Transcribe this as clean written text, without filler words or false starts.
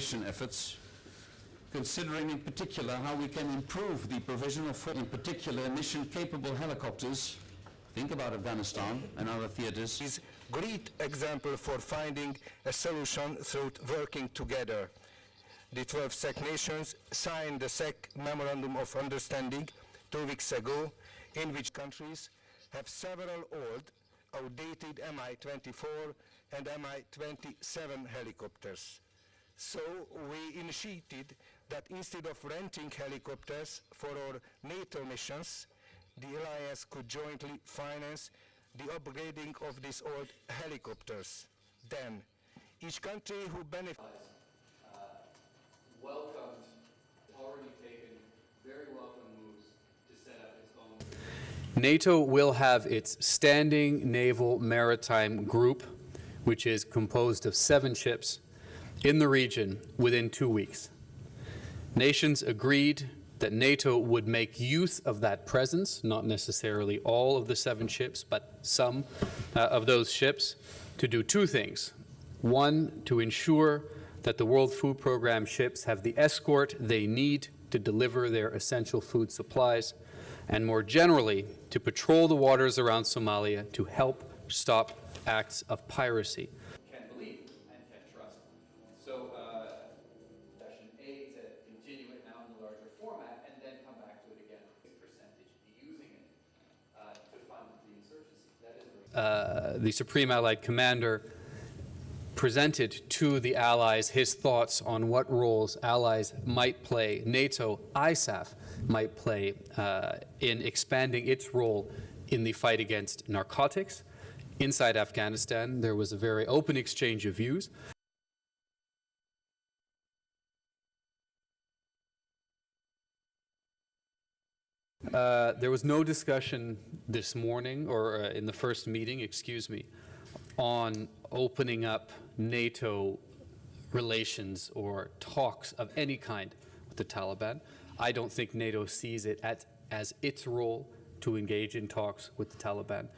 cooperation efforts, considering in particular how we can improve the provision of, in particular, mission-capable helicopters. Think about Afghanistan and other theaters. Is great example for finding a solution through working together. The 12 SEC nations signed the SEC Memorandum of Understanding 2 weeks ago, in which countries have several old, outdated Mi-24 and Mi-27 helicopters. So we initiated that instead of renting helicopters for our NATO missions, the alliance could jointly finance the upgrading of these old helicopters. Then, each country who benefits welcomed, already taken very welcome moves to set up its own. NATO will have its standing naval maritime group, which is composed of 7 ships, in the region within 2 weeks. Nations agreed that NATO would make use of that presence, not necessarily all of the 7 ships, but some of those ships, to do 2 things. One, to ensure that the World Food Programme ships have the escort they need to deliver their essential food supplies, and more generally, to patrol the waters around Somalia to help stop acts of piracy. Can believe and can trust. So, session A to continue it now in the larger format and then come back to it again. Percentage using it to fund the insurgency. That is the Supreme Allied Commander presented to the allies his thoughts on what roles allies might play, NATO, ISAF might play in expanding its role in the fight against narcotics. Inside Afghanistan, there was a very open exchange of views. There was no discussion this morning, or in the first meeting, excuse me, on opening up NATO relations or talks of any kind with the Taliban. I don't think NATO sees it as its role to engage in talks with the Taliban.